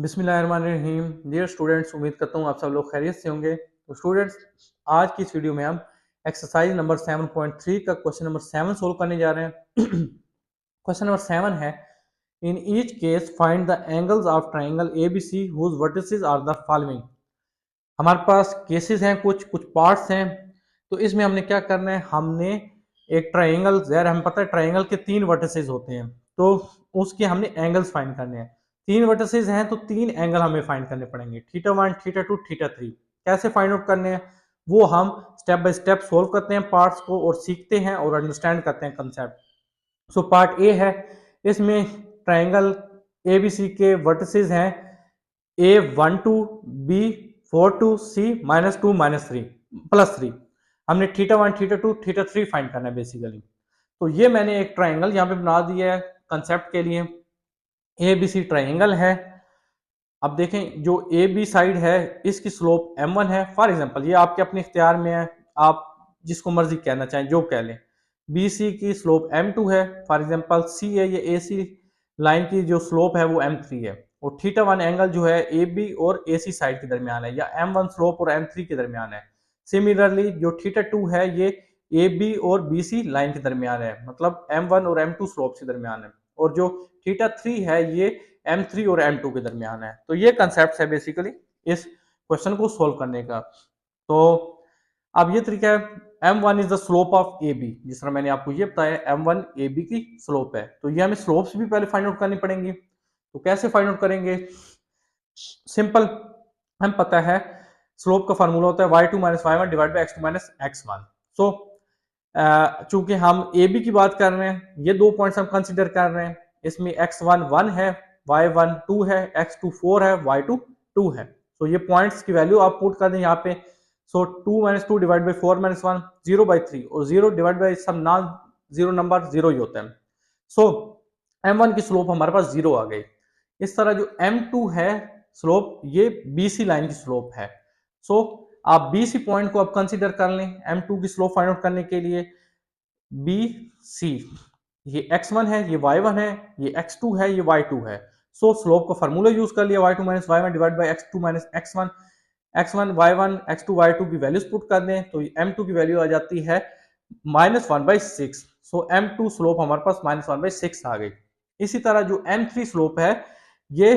बिस्मिल्लाहिर्रहमानिर्रहीम। Dear students, उम्मीद करता हूँ आप सब लोग खैरियत से होंगे। तो स्टूडेंट्स, आज की इस वीडियो में हम एक्सरसाइज नंबर 7.3 का क्वेश्चन नंबर 7 सोल्व करने जा रहे हैं। क्वेश्चन नंबर 7 है, in each case find the angles of triangle ABC whose vertices are the following. हमारे पास केसेस हैं, कुछ कुछ पार्ट्स हैं। तो इसमें हमने क्या करना है, हमने एक ट्राइंगल, यार हमें पता है ट्राइंगल के 3 वर्टिसेस होते हैं, तो उसके हमने एंगल्स फाइंड करने हैं। 3 वर्टिसेस हैं तो 3 एंगल हमें फाइंड करने पड़ेंगे, थीटा 1, थीटा 2, थीटा 3। कैसे फाइंड आउट करने हैं वो हम स्टेप बाय स्टेप सोल्व करते हैं पार्ट्स को, और सीखते हैं और अंडरस्टैंड करते हैं कंसेप्ट। सो पार्ट ए है, इसमें ट्राइंगल एबीसी के वर्टिसेस हैं A12, B42, C-2, -3, +3। हमने थीटा 1, थीटा 2, थीटा 3 फाइंड करना है बेसिकली। तो ये मैंने एक ट्राइंगल यहाँ पे बना दिया है कंसेप्ट के लिए। ए बी सी ट्राइंगल है। अब देखें, जो ए बी साइड है इसकी स्लोप m1 है। फॉर एग्जांपल ये आपके अपने इख्तियार में है, आप जिसको मर्जी कहना चाहें जो कह लें। बी सी की स्लोप m2 है। फॉर एग्जांपल सी है, ये ए सी लाइन की जो स्लोप है वो m3 है। और थीटा 1 एंगल जो है ए बी और ए सी साइड के दरमियान है, या m1 स्लोप और m3 के दरमियान है। सिमिलरली जो थीटा 2 है ये ए बी और बी सी लाइन के दरमियान है, मतलब m1 और m2 स्लोप के दरमियान है। और जो थीटा 3 है ये M3 और M2 के दरमियान है। तो ये कंसेप्ट है बेसिकली इस क्वेश्चन को सोल्व करने का। तो अब ये तरीका है, M1 is the slope of AB। जिस तरह मैंने आपको ये बताया M1 AB की स्लोप है, तो ये हमें स्लोप्स भी पहले फाइंड आउट करनी पड़ेंगी। तो कैसे फाइंड आउट करेंगे? सिंपल, हम पता है स्लोप का फार्मूला होता है y2 - y1 divide by x2 - x1। सो चूंकि हम AB की बात कर रहे हैं, ये 2 पॉइंट्स हम कंसीडर कर रहे हैं। इसमें x1 1 है, y1 2 है, x2 4 है, y2 2 है। तो ये पॉइंट्स की वैल्यू आप पुट कर दें यहाँ पे। सो 2 - 2 डिवाइड बाय 4 - 1 0/3, और 0 divide by some non zero number 0 ही होता है। सो m1 की स्लोप हमारे पास 0 आ गई। इस तरह जो m2 है स्लोप, ये BC लाइन की स्लोप है। सो आप BC पॉइंट को अब कंसीडर कर लें m2 की स्लोप फाइंड आउट करने के लिए। BC, ये x1 है, ये y1 है, ये x2 है, ये y2 है। सो स्लोप का फार्मूला यूज कर लिया, y2 - y1 divide by x2 - x1। x1 y1 x2 y2 की वैल्यूज पुट कर दें तो m2 की वैल्यू आ जाती है -1/6। सो m2 स्लोप हमारे पास -1/6 आ गई। इसी तरह जो m3 स्लोप है ये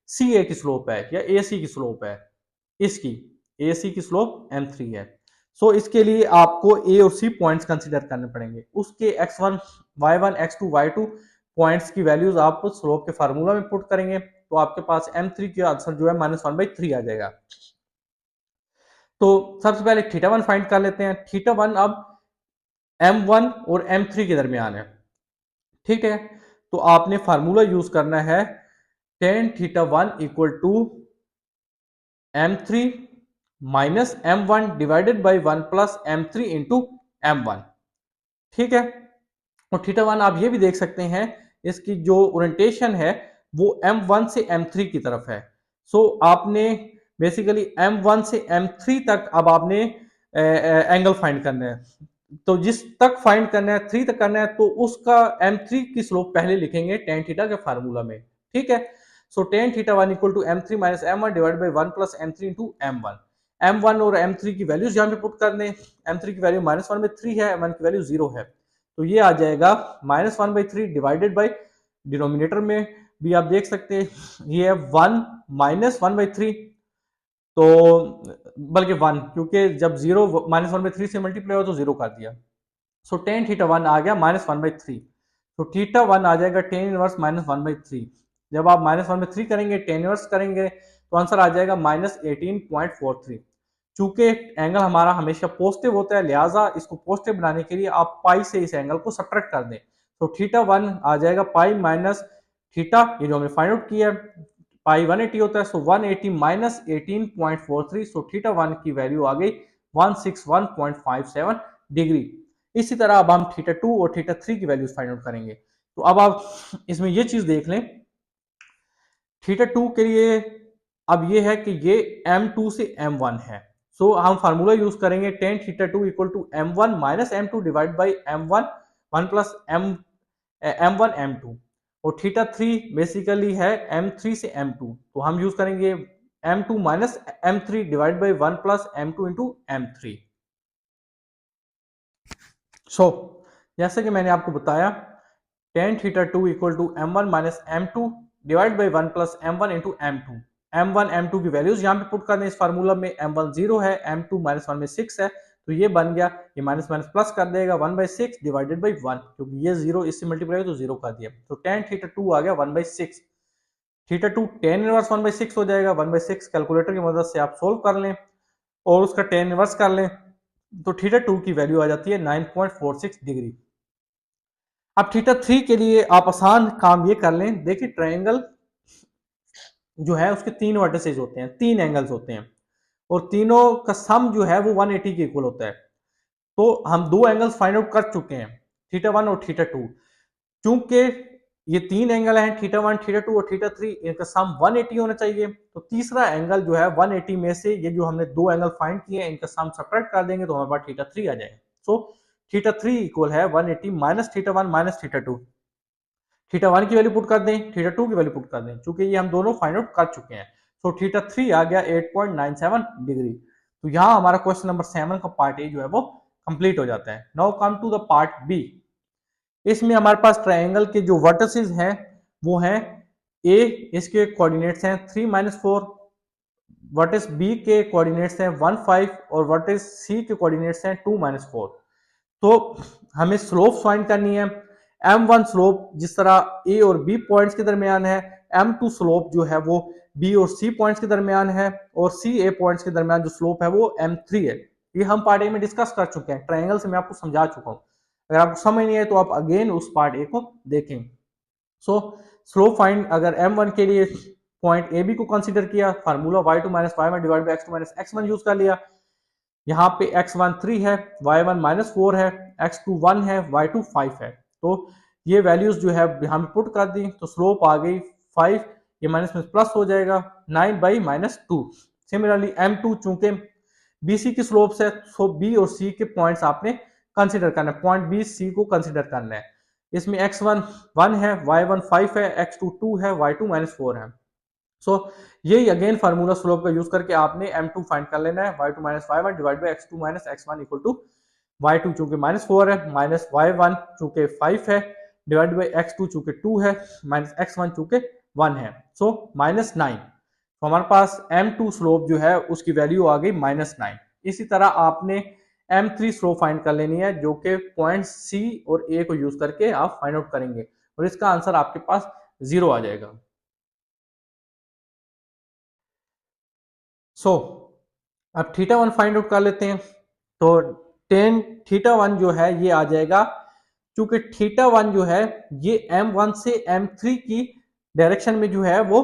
CA की स्लोप है या AC की स्लोप है। इसकी AC की स्लोप m3 है। सो इसके लिए आपको A और C पॉइंट्स कंसीडर करने पड़ेंगे। उसके x1 y1 x2 y2 points की वैल्यूज आप स्लोप के फार्मूला में पुट करेंगे, तो आपके पास m3 का आंसर जो है -1/3 आ जाएगा। तो सबसे पहले थीटा 1 फाइंड कर लेते हैं। थीटा 1 अब m1 और m3 के दरमियान है, ठीक है। तो आपने फार्मूला यूज करना है tan θ1 = m3 minus m1 divided by 1 plus m3 into m1, ठीक है। और θ1 आप ये भी देख सकते हैं, इसकी जो ओरिएंटेशन है वो m1 से m3 की तरफ है। सो आपने बेसिकली m1 से m3 तक अब आपने एंगल फाइंड करना है। तो जिस तक फाइंड करना है 3 तक करना है, तो उसका m3 की स्लोप पहले लिखेंगे tan थीटा के फार्मूला में, ठीक है। सो tan θ1 = m3 - m1 divide by 1 plus m3 into m1। m1 और m3 की वैल्यूज यहाँ पे पुट कर दें। m3 की वैल्यू -1/3 है, m1 की वैल्यू 0 है। तो ये आ जाएगा -1/3 डिवाइडेड बाई, डिनोमिनेटर में भी आप देख सकते हैं ये है 1 - 1/3, तो बल्कि 1, क्योंकि जब 0 -1/3 से मल्टीप्लाई हो तो 0 कर दिया। सो tan θ1 आ गया -1/3। तो θ1 आ जाएगा tan इनवर्स -1/3। जब आप -1/3 करेंगे, tan इनवर्स करेंगे, तो आंसर आ जाएगा -18.43। चूंकि एंगल हमारा हमेशा पॉजिटिव होता है, लिहाजा इसको पॉजिटिव बनाने के लिए आप पाई से इस एंगल को सब्ट्रैक्ट कर दें। तो θ1 आ जाएगा पाई माइनस थीटा, ये जो हमने फाइंड आउट किया है, पाई 180 होता है। सो 180 माइनस 18.43। सो θ1 की वैल्यू आ गई 161.57 डिग्री। इसी तरह अब हम θ2 और θ3 की वैल्यूज फाइंड आउट करेंगे। तो अब आप इसमें ये चीज देख लें, θ2 के लिए अब ये है कि ये m2 से m1 है। सो हम फार्मूला यूज करेंगे tan θ2 = m1 - m2 divide by m1 1 plus m1 m2। और थीटा 3 बेसिकली है M3 से M2, तो हम यूज करेंगे M2 minus M3 divide by 1 plus M2 into M3। So जैसे कि मैंने आपको बताया tan theta 2 equal to M1 minus M2 divide by 1 plus M1 into M2। M1 M2 की वैल्यूज यहाँ पे पुट कर दें इस फार्मूला में। M1 0 है, M2 माइनस 1 में 6 है, तो ये बन गया, ये माइनस माइनस प्लस कर देगा 1 बाई 6 डिवाइडेड बाई 1, क्योंकि ये 0 इससे मल्टीप्लाई तो 0 कर दिया, तो tan थीटा 2 आ गया 1 by 6। Theta 2 tan inverse 1 by 6 हो जाएगा, 1 बाई 6 कैलकुलेटर की मदद से आप सोल्व कर लें और उसका tan इनवर्स कर लें, तो थीटा 2 की वैल्यू आ जाती है 9.46 डिग्री। अब थीटा 3 के लिए आप आसान काम ये कर लें, देखिए ट्रायंगल जो है उसके 3 वर्टिसेस होते हैं, 3 एंगल्स होते हैं और तीनों का सम जो है वो 180 के इक्वल होता है। तो हम दो एंगल्स फाइंड आउट कर चुके हैं, थीटा 1 और थीटा 2। चूंकि ये 3 एंगल हैं, थीटा 1, थीटा 2 और थीटा 3, इनका सम 180 होना चाहिए। तो तीसरा एंगल जो है 180 में से ये जो हमने दो एंगल फाइंड किए हैं इनका सम सब्ट्रैक्ट कर देंगे तो हमारे पास थीटा 3 आ जाएगा। सो थीटा 3 इक्वल है 180 minus theta 1 minus theta 2। Theta 1 की वैल्यू पुट कर दें, थीटा 2 की वैल्यू पुट कर दें, चूंकि ये हम दोनों फाइंड आउट कर चुके हैं। तो थीटा 3 आ गया 8.97 डिग्री। तो यहाँ हमारा क्वेश्चन नंबर 7 का पार्ट ए जो है वो कंप्लीट हो जाता है। Now come to the part B. इसमें हमारे पास ट्रायंगल के जो वर्टिसेस हैं वो हैं ए, इसके कोऑर्डिनेट्स हैं 3 माइनस 4, वर्टिस बी के कोऑर्डिनेट्स हैं 1 5 और वर्टिस सी के कोऑर्डिनेट्स हैं 2 माइनस 4। तो हमें स्लोप फाइंड करनी है। M1 स्लोप जिस तरह A और B पॉइंट्स के दरमियान है, M2 स्लोप जो है वो B और C पॉइंट्स के दरमियान है और C A पॉइंट्स के दरमियान जो स्लोप है वो M3 है। ये हम पार्ट ए में डिस्कस कर चुके हैं, ट्रायंगल से मैं आपको समझा चुका हूं। अगर आपको समझ नहीं है तो आप अगेन उस पार्ट ए को देखें। सो स्लोप फाइंड, अगर M1 के लिए पॉइंट ए बी को कंसीडर किया, formula y2 minus y1 divide by x2 minus x1 use कर लिया। यहाँ पे x1 3 है, y1 माइनस 4 है, x2 1 है, y2 5 है। तो ये वैल्यूज जो है हम पुट कर दी तो स्लोप आ गई 5, ये माइनस में प्लस हो जाएगा 9 बाई माइनस 2। सिमिलरली M2 चूंकि BC की स्लोप से, सो B और C के पॉइंट्स आपने कंसीडर करना है, पॉइंट B C को कंसीडर करना है। इसमें x1 1 है, y1 5 है, x2 2 है, y2 माइनस 4 है। सो यही अगेन फार्मूला स्लोप का यूज करके आपने M2 फाइंड कर लेना है, y2 minus y1 divide by x2 minus x1 equal to y2 चूंकि माइनस 4 है, माइनस y1 चूंकि 5 है, डिवाइड बाई x2 चूंकि 2 है, माइनस x1 चूंकि 1 है, सो माइनस 9। तो हमारे पास M2 स्लोप जो है उसकी वैल्यू आ गई माइनस 9। इसी तरह आपने M3 स्लोप फाइंड कर लेनी है जो कि पॉइंट C और A को यूज करके आप फाइंड आउट करेंगे और इसका आंसर आपके पास 0 आ जाएगा। सो अब थीटा 1 फाइंड आउट कर लेते हैं। तो टेन थीटा 1 जो है ये आ जाएगा, क्योंकि थीटा 1 जो है ये M1 से M3 की डायरेक्शन में जो है वो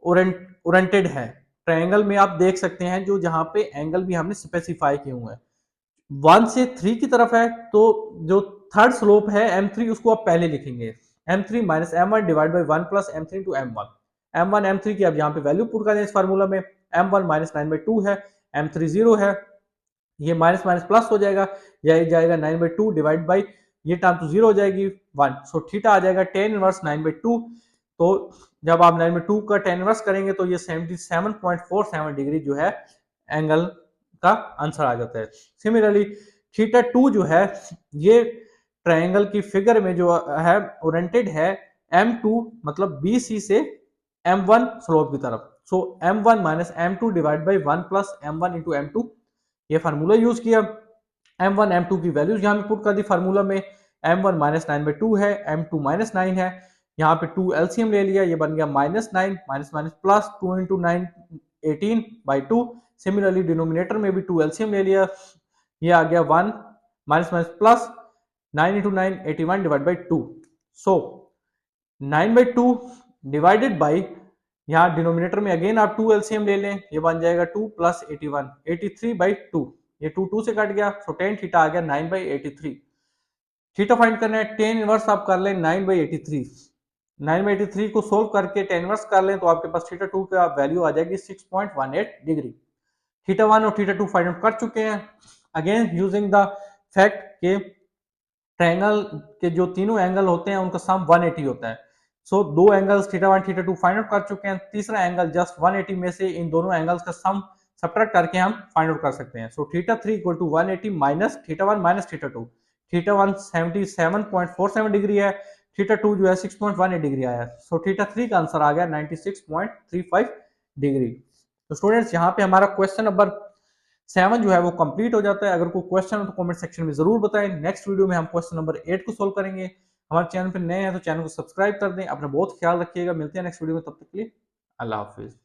ओरिएंटेड है। ट्रायंगल में आप देख सकते हैं जो जहां पे एंगल भी हमने स्पेसिफाई किए हुए हैं 1 से 3 की तरफ है, तो जो थर्ड स्लोप है M3 उसको आप पहले लिखेंगे, M3 minus M1 divide by 1 plus M3 into M1। M1 M3 की आप यहाँ पे वैल्यू पुट कर दें इस फार्मूला में। M1 माइनस 9 बाई 2 है, M3 0 है, ये माइनस माइनस प्लस हो जाएगा, यह जाएगा 9 बाई 2 डिवाइड बाई ये टर्म तो 0 हो जाएगी 1। सो थीटा आ जाएगा tan इनवर्स 9 बाई 2। तो जब आप 9 बाई 2 का tan इनवर्स करेंगे तो ये 77.47 डिग्री जो है एंगल का आंसर आ जाता है। सिमिलरली थीटा 2 जो है ये ट्रायंगल की फिगर में जो है ओरिएंटेड है M2 मतलब BC से M1 स्लोप की तरफ। सो M1 minus M2 divide by 1 plus M1 into M2, ये फार्मूला यूज किया। M1 M2 की वैल्यूज यहाँ पे पुट कर दी फार्मूला में। M1 माइनस 9 बाई 2 है, M2 माइनस 9 है, यहाँ पे 2 एलसीएम ले लिया, ये बन गया minus 9 minus minus plus 2 into 9 18 by 2। Similarly denominator में भी 2 एलसीएम ले लिया, ये आ गया 1 minus minus plus 9 into 9 81 divide by 2। So 9 by 2 divided by, यहाँ डिनोमिनेटर में अगेन आप 2 एलसीएम ले लें, ये बन जाएगा 2 प्लस 81 83 बाई 2, ये 2 2 से कट गया, सो tan थीटा आ गया 9 बाई 83। थीटा फाइंड करना है, tan इनवर्स आप कर लें 9 बाई 83, 9 बाई 83 को सोल्व करके tan इनवर्स कर लें तो आपके पास थीटा 2 का वैल्यू आ जाएगी 6.18 डिग्री। थीटा 1 और थीटा 2 फाइंड आउट कर चुके हैं। अगेन यूजिंग द फैक्ट के ट्रायंगल के जो तीनों एंगल होते हैं उनका सम 180 होता है, सो दो angles theta 1 theta 2 find out कर चुके हैं, तीसरा एंगल जस्ट 180 में से इन दोनों एंगल्स का सम सब्ट्रैक्ट करके हम फाइंड आउट कर सकते हैं। So theta 3 equal to 180 minus theta 1 minus theta 2। Theta 1 77.47 degree है, थीटा 2 जो है 6.18 डिग्री आया है। सो थीटा 3 का आंसर आ गया 96.35 डिग्री। तो स्टूडेंट्स यहाँ पे हमारा क्वेश्चन नंबर 7 जो है वो कंप्लीट हो जाता है। अगर कोई क्वेश्चन हो तो कमेंट सेक्शन में जरूर बताएं। नेक्स्ट वीडियो में हम क्वेश्चन नंबर 8 को सोल्व करेंगे। हमारे चैनल पर नए हैं तो चैनल को सब्सक्राइब कर दें। अपना बहुत ख्याल रखिएगा, मिलते हैं नेक्स्ट वीडियो में, तब तक के लिए अल्लाह हाफिज।